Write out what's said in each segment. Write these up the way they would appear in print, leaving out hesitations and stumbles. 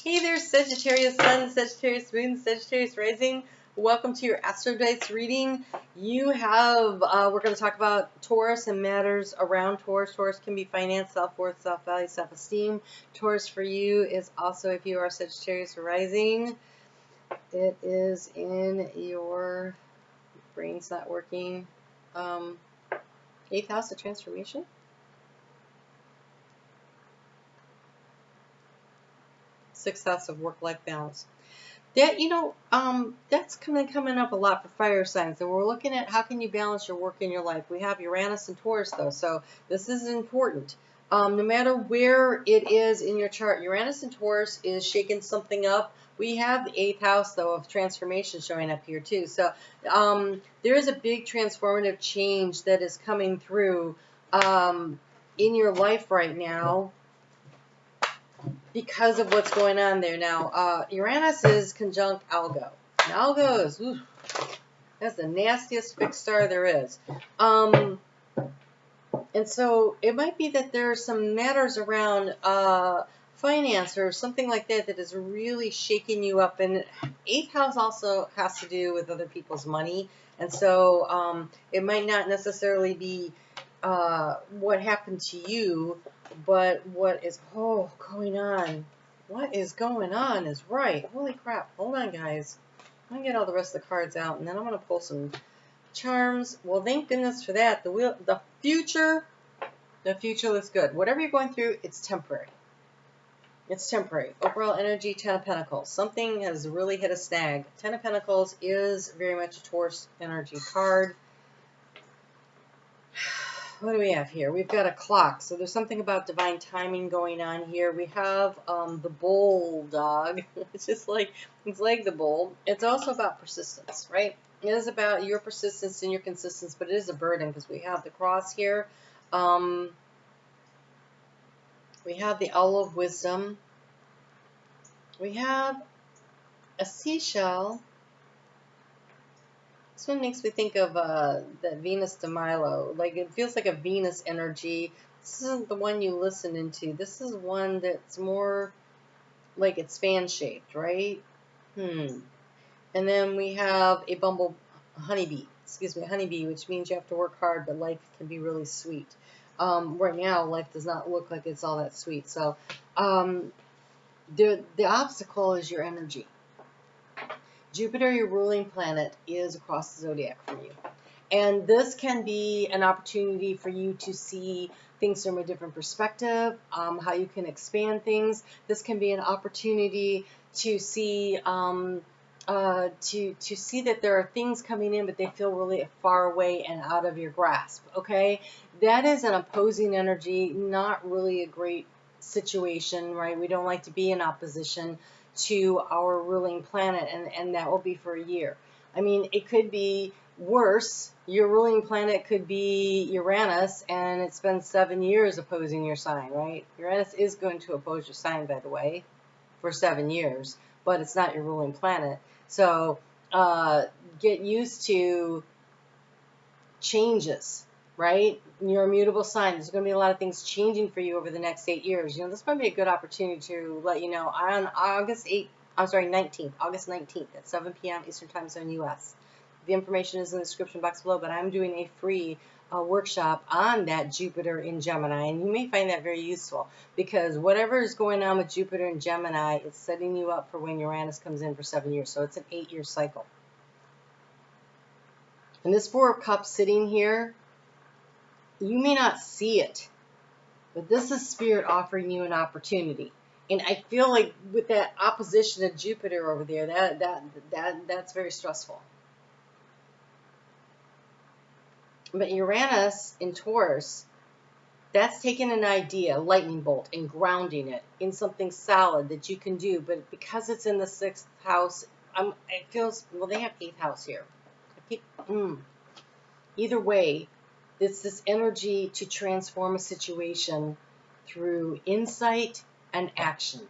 Hey there, Sagittarius Sun, Sagittarius Moon, Sagittarius Rising. Welcome to your Astro reading. You have, we're going to talk about Taurus and matters around Taurus. Taurus can be finance, self-worth, self-value, self-esteem. Taurus for you is also, if you are Sagittarius Rising, it is in your brain's not working. 8th house of transformation. Sixth house of work-life balance. That, that's coming up a lot for fire signs. And we're looking at how can you balance your work and your life. We have Uranus and Taurus, though, so this is important. No matter where it is in your chart, Uranus and Taurus is shaking something up. We have the 8th house, though, of transformation showing up here, too. So there is a big transformative change that is coming through in your life right now, because of what's going on there. Now, Uranus is conjunct Algo. And Algo is, that's the nastiest fixed star there is. And so it might be that there are some matters around finance or something like that that is really shaking you up. And 8th house also has to do with other people's money. And so it might not necessarily be what happened to you, but what is going on. What is going on is right. Holy crap. Hold on, guys. I'm going to get all the rest of the cards out, and then I'm going to pull some charms. Well, thank goodness for that. The future looks good. Whatever you're going through, it's temporary. It's temporary. Overall energy, 10 of Pentacles. Something has really hit a snag. 10 of Pentacles is very much a Taurus energy card. What do we have here? We've got a clock. So there's something about divine timing going on here. We have the bulldog. It's like the bull. It's also about persistence, right? It is about your persistence and your consistency, but it is a burden because we have the cross here. We have the owl of wisdom. We have a seashell. This one makes me think of the Venus de Milo. Like, it feels like a Venus energy. This isn't the one you listen into. This is one that's more like it's fan-shaped, right? And then we have a honeybee, which means you have to work hard, but life can be really sweet. Right now, life does not look like it's all that sweet. So the obstacle is your energy. Jupiter, your ruling planet, is across the zodiac for you. And this can be an opportunity for you to see things from a different perspective, how you can expand things. This can be an opportunity to see to see that there are things coming in, but they feel really far away and out of your grasp. Okay, that is an opposing energy, not really a great situation, right? We don't like to be in opposition to our ruling planet, and that will be for a year. I mean, it could be worse. Your ruling planet could be Uranus, and it's been 7 years opposing your sign, right? Uranus is going to oppose your sign, by the way, for 7 years, but it's not your ruling planet. So get used to changes, right? You're a mutable sign. There's going to be a lot of things changing for you over the next 8 years. This might be a good opportunity to let you know on August 19th at 7 p.m. Eastern Time Zone US. The information is in the description box below, but I'm doing a free workshop on that Jupiter in Gemini, and you may find that very useful because whatever is going on with Jupiter in Gemini, it's setting you up for when Uranus comes in for 7 years. So it's an 8-year cycle. And this Four of Cups sitting here, you may not see it, but this is Spirit offering you an opportunity. And I feel like with that opposition of Jupiter over there, that's very stressful. But Uranus in Taurus, that's taking an idea, lightning bolt, and grounding it in something solid that you can do. But because it's in the 6th house, it feels, well, they have 8th house here. Either way, it's this energy to transform a situation through insight and action.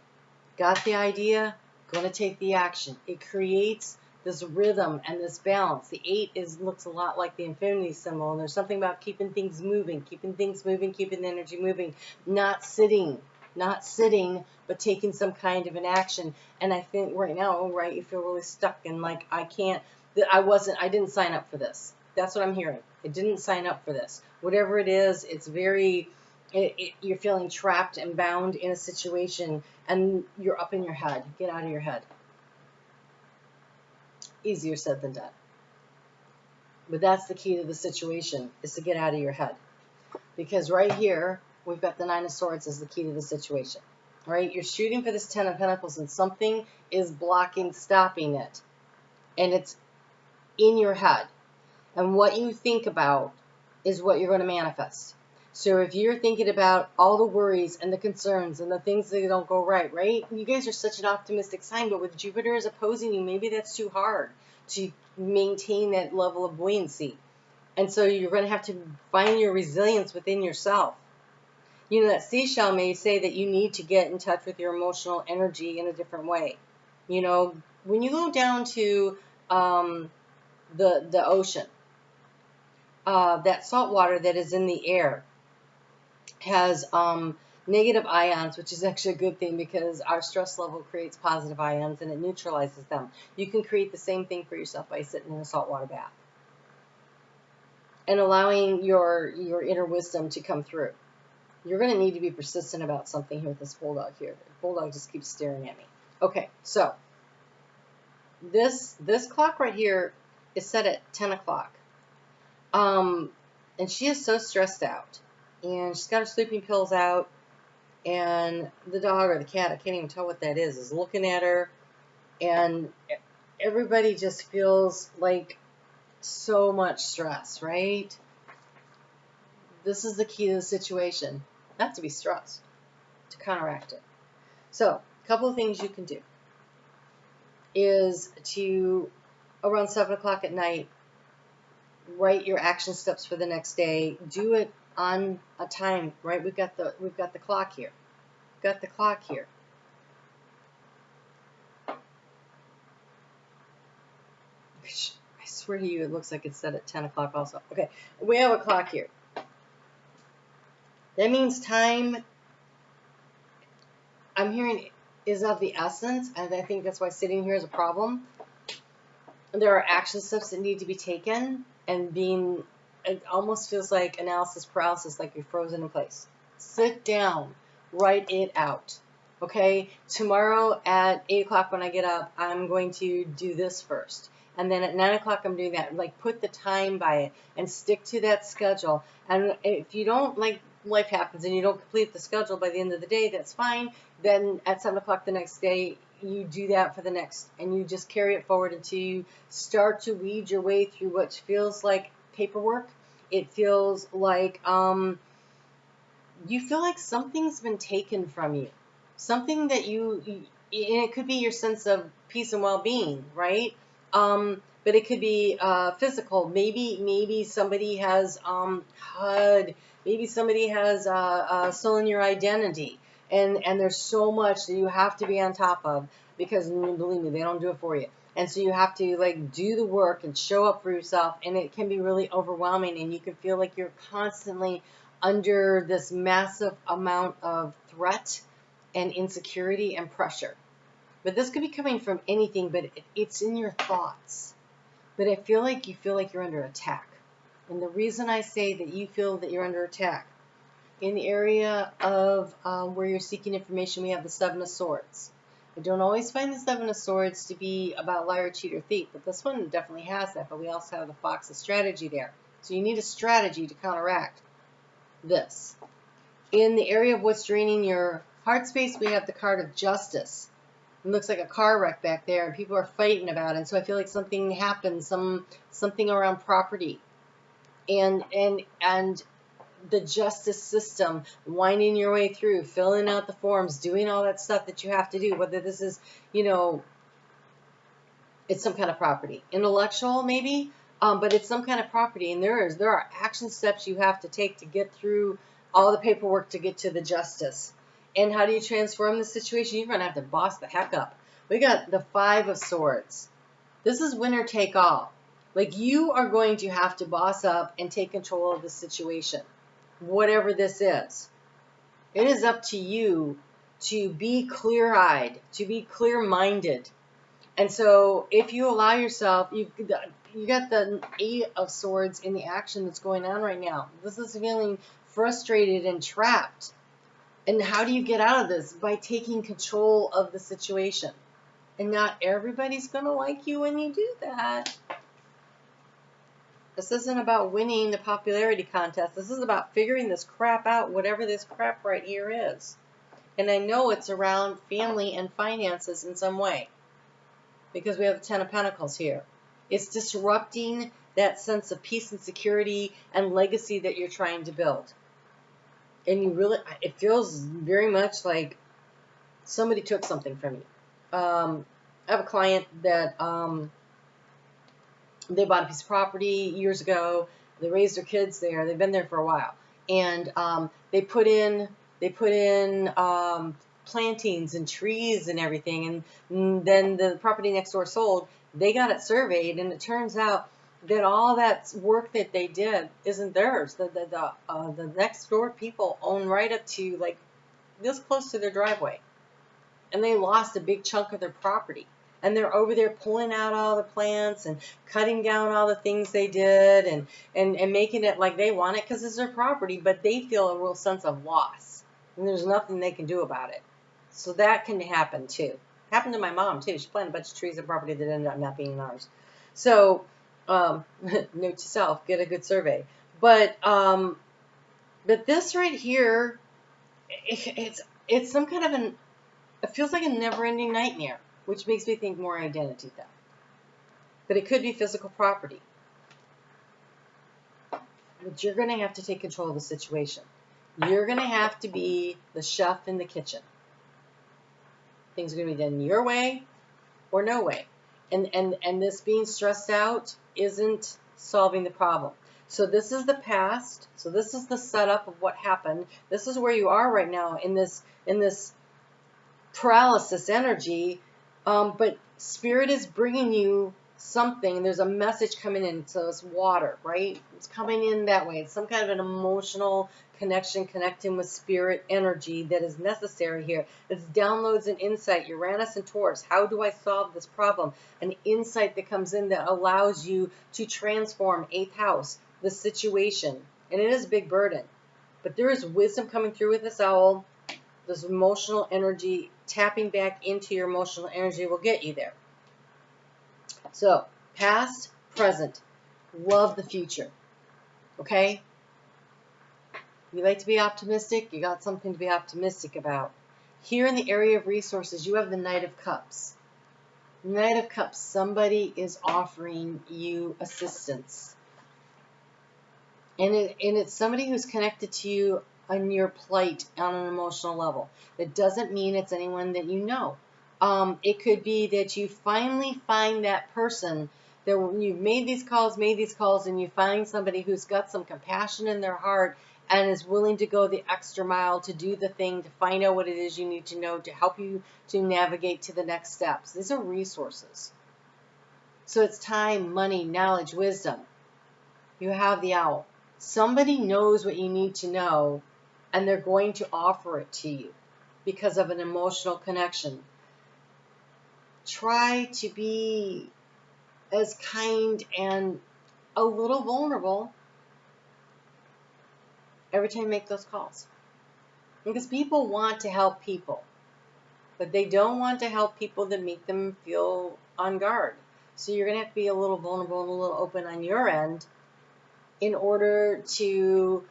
Got the idea? Going to take the action. It creates this rhythm and this balance. The 8 looks a lot like the infinity symbol, and there's something about keeping things moving, keeping the energy moving, not sitting, not sitting, but taking some kind of an action. And I think right now, right, you feel really stuck and like, I didn't sign up for this. That's what I'm hearing. I didn't sign up for this. Whatever it is, it's you're feeling trapped and bound in a situation, and you're up in your head. Get out of your head. Easier said than done. But that's the key to the situation, is to get out of your head. Because right here, we've got the Nine of Swords as the key to the situation. Right? You're shooting for this Ten of Pentacles, and something is blocking, stopping it. And it's in your head. And what you think about is what you're going to manifest. So if you're thinking about all the worries and the concerns and the things that don't go right, right? You guys are such an optimistic sign, but with Jupiter is opposing you, maybe that's too hard to maintain that level of buoyancy. And so you're going to have to find your resilience within yourself. You know, that seashell may say that you need to get in touch with your emotional energy in a different way. You know, when you go down to the ocean, that salt water that is in the air has negative ions, which is actually a good thing because our stress level creates positive ions and it neutralizes them. You can create the same thing for yourself by sitting in a saltwater bath and allowing your inner wisdom to come through. You're going to need to be persistent about something here with this bulldog here. The bulldog just keeps staring at me. Okay, so this clock right here is set at 10 o'clock. And she is so stressed out. And she's got her sleeping pills out. And the dog or the cat, I can't even tell what that is looking at her. And everybody just feels like so much stress, right? This is the key to the situation. Not to be stressed, to counteract it. So, a couple of things you can do is to, around 7 o'clock at night, write your action steps for the next day. Do it on a time, right? We've got the clock here. We've got the clock here. I swear to you, it looks like it's set at 10 o'clock also. Okay, we have a clock here. That means time, I'm hearing, is of the essence, and I think that's why sitting here is a problem. There are action steps that need to be taken, and it almost feels like analysis paralysis, like you're frozen in place. Sit down, write it out. Okay, tomorrow at 8 o'clock when I get up, I'm going to do this first. And then at 9 o'clock, I'm doing that. Like, put the time by it and stick to that schedule. And if you don't, like, life happens and you don't complete the schedule by the end of the day, that's fine. Then at 7 o'clock the next day, you do that for the next, and you just carry it forward until you start to weed your way through what feels like paperwork. It feels like, you feel like something's been taken from you. Something that and it could be your sense of peace and well-being, right? But it could be physical. Maybe somebody has maybe somebody has stolen your identity, and there's so much that you have to be on top of, because believe me, they don't do it for you. And so you have to like do the work and show up for yourself, and it can be really overwhelming, and you can feel like you're constantly under this massive amount of threat and insecurity and pressure. But this could be coming from anything, but it's in your thoughts. But I feel like you're under attack. And the reason I say that you feel that you're under attack, in the area of where you're seeking information, we have the Seven of Swords. I don't always find the Seven of Swords to be about liar, cheat, or thief, but this one definitely has that. But we also have the Fox of Strategy there. So you need a strategy to counteract this. In the area of what's draining your heart space, we have the card of Justice. It looks like a car wreck back there, and people are fighting about it. And so I feel like something happened, something around property, and the justice system, winding your way through, filling out the forms, doing all that stuff that you have to do. Whether this is, it's some kind of property, intellectual maybe, but it's some kind of property, and there are action steps you have to take to get through all the paperwork to get to the justice. And how do you transform the situation? You're going to have to boss the heck up. We got the Five of Swords. This is winner take all. Like, you are going to have to boss up and take control of the situation, whatever this is. It is up to you to be clear-eyed, to be clear-minded. And so if you allow yourself, you got the Eight of Swords in the action that's going on right now. This is feeling frustrated and trapped. And how do you get out of this? By taking control of the situation. And not everybody's going to like you when you do that. This isn't about winning the popularity contest. This is about figuring this crap out, whatever this crap right here is. And I know it's around family and finances in some way, because we have the Ten of Pentacles here. It's disrupting that sense of peace and security and legacy that you're trying to build. And you really, it feels very much like somebody took something from you. I have a client that they bought a piece of property years ago. They raised their kids there. They've been there for a while, and they put in plantings and trees and everything. And then the property next door sold. They got it surveyed, and it turns out that all that work that they did isn't theirs. The next door people own right up to like this close to their driveway, and they lost a big chunk of their property. And they're over there pulling out all the plants and cutting down all the things they did and making it like they want it because it's their property, but they feel a real sense of loss. And there's nothing they can do about it. So that can happen too. Happened to my mom too. She planted a bunch of trees on property that ended up not being ours. So, note to self, get a good survey. But this right here, it's some kind of it feels like a never-ending nightmare, which makes me think more identity theft. But it could be physical property. But you're going to have to take control of the situation. You're going to have to be the chef in the kitchen. Things are going to be done your way or no way. And this being stressed out isn't solving the problem. So this is the past. So this is the setup of what happened. This is where you are right now in this paralysis energy. But Spirit is bringing you something. There's a message coming in. So it's water, right? It's coming in that way. It's some kind of an emotional connection, connecting with Spirit energy that is necessary here. It's downloads and insight. Uranus and Taurus. How do I solve this problem? An insight that comes in that allows you to transform 8th house, the situation. And it is a big burden. But there is wisdom coming through with this owl. This emotional energy, tapping back into your emotional energy will get you there. So, past, present, love the future. Okay? You like to be optimistic? You got something to be optimistic about. Here in the area of resources, you have the Knight of Cups. Knight of Cups, somebody is offering you assistance. And it's somebody who's connected to you on your plight on an emotional level. That doesn't mean it's anyone that you know. It could be that you finally find that person that you've made these calls, and you find somebody who's got some compassion in their heart and is willing to go the extra mile to do the thing, to find out what it is you need to know, to help you to navigate to the next steps. These are resources. So it's time, money, knowledge, wisdom. You have the owl. Somebody knows what you need to know, and they're going to offer it to you because of an emotional connection. Try to be as kind and a little vulnerable every time you make those calls. Because people want to help people, but they don't want to help people that make them feel on guard. So you're going to have to be a little vulnerable and a little open on your end in order to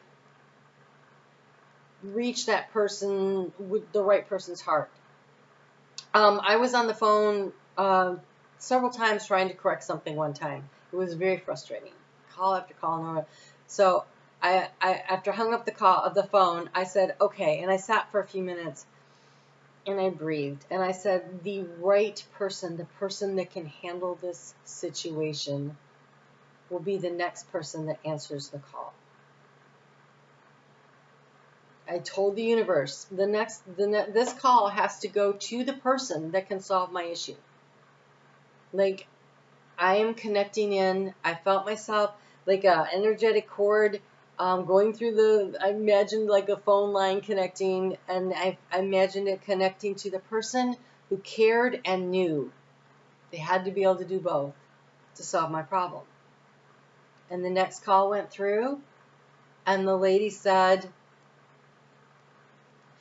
reach that person with the right person's heart. I was on the phone several times trying to correct something one time. It was very frustrating. Call after call. So I after I hung up the phone, I said, okay. And I sat for a few minutes and I breathed. And I said, the right person, the person that can handle this situation will be the next person that answers the call. I told the universe, this call has to go to the person that can solve my issue. Like, I am connecting in. I felt myself like an energetic cord going through I imagined like a phone line connecting, and I imagined it connecting to the person who cared and knew. They had to be able to do both to solve my problem. And the next call went through, and the lady said,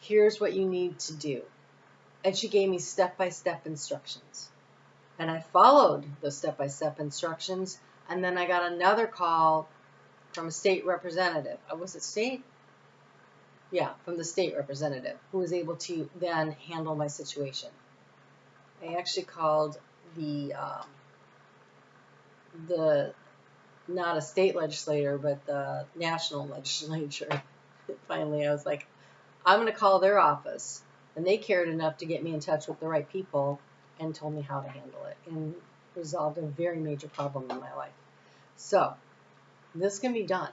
here's what you need to do. And she gave me step-by-step instructions. And I followed those step-by-step instructions, and then I got another call from a state representative. Was it state? Yeah, from the state representative, who was able to then handle my situation. I actually called the not a state legislator, but the national legislature. Finally, I was like, I'm going to call their office. And they cared enough to get me in touch with the right people and told me how to handle it and resolved a very major problem in my life. So this can be done.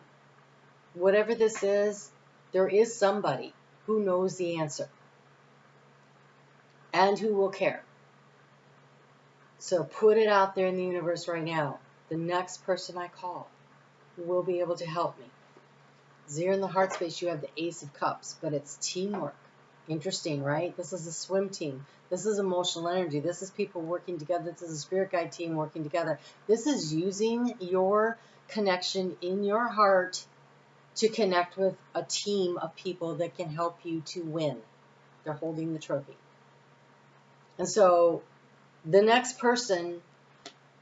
Whatever this is, there is somebody who knows the answer and who will care. So put it out there in the universe right now. The next person I call will be able to help me. Here in the heart space, you have the Ace of Cups, but it's teamwork. Interesting, right? This is a swim team. This is emotional energy. This is people working together. This is a spirit guide team working together. This is using your connection in your heart to connect with a team of people that can help you to win. They're holding the trophy. And so the next person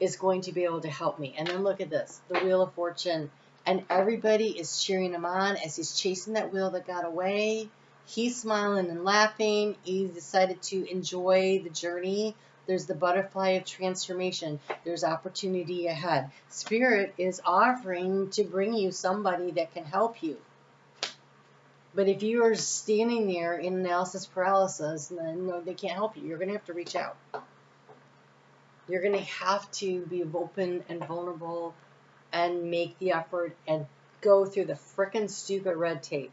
is going to be able to help me. And then look at this, the Wheel of Fortune. And everybody is cheering him on as he's chasing that wheel that got away. He's smiling and laughing. He decided to enjoy the journey. There's the butterfly of transformation. There's opportunity ahead. Spirit is offering to bring you somebody that can help you. But if you are standing there in analysis paralysis, then no, they can't help you. You're going to have to reach out. You're going to have to be open and vulnerable and make the effort and go through the frickin' stupid red tape,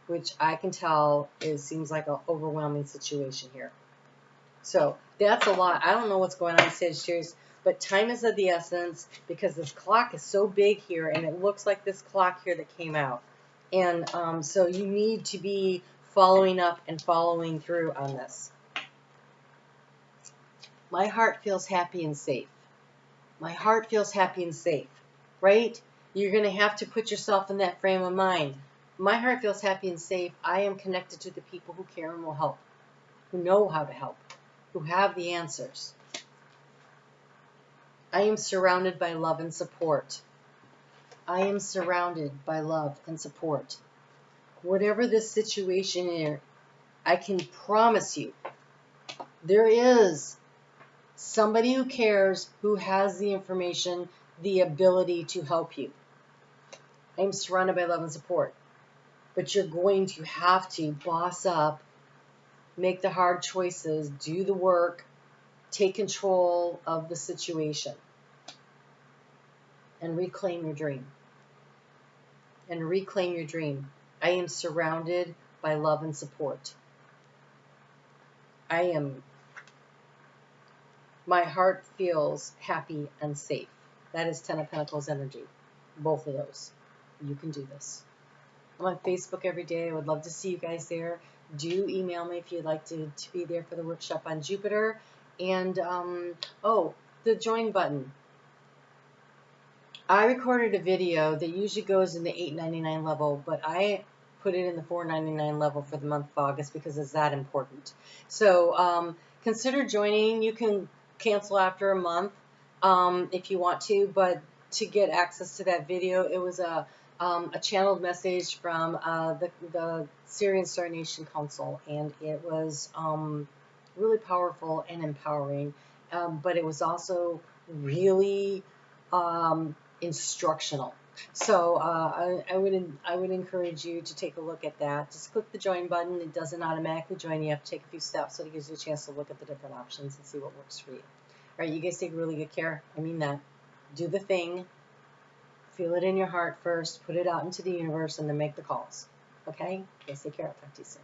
which I can tell seems like an overwhelming situation here. So that's a lot. I don't know what's going on, Sagittarius, but time is of the essence because this clock is so big here, and it looks like this clock here that came out. And so you need to be following up and following through on this. My heart feels happy and safe. My heart feels happy and safe, right? You're going to have to put yourself in that frame of mind. My heart feels happy and safe. I am connected to the people who care and will help, who know how to help, who have the answers. I am surrounded by love and support. I am surrounded by love and support. Whatever this situation is, I can promise you, there is somebody who cares, who has the information, the ability to help you. I'm surrounded by love and support. But you're going to have to boss up, make the hard choices, do the work, take control of the situation, and reclaim your dream. And reclaim your dream. I am surrounded by love and support. My heart feels happy and safe. That is 10 of Pentacles energy. Both of those. You can do this. I'm on Facebook every day. I would love to see you guys there. Do email me if you'd like to be there for the workshop on Jupiter. And, the join button. I recorded a video that usually goes in the $8.99 level, but I put it in the $4.99 level for the month of August because it's that important. So consider joining. You can cancel after a month if you want to, but to get access to that video, it was a channeled message from the Syrian Star Nation Council, and it was really powerful and empowering, but it was also really instructional. So I would encourage you to take a look at that. Just click the join button. It doesn't automatically join. You have to take a few steps, so it gives you a chance to look at the different options and see what works for you. All right, you guys take really good care. I mean that. Do the thing. Feel it in your heart first. Put it out into the universe, and then make the calls. Okay? Guys, take care. I'll talk to you soon.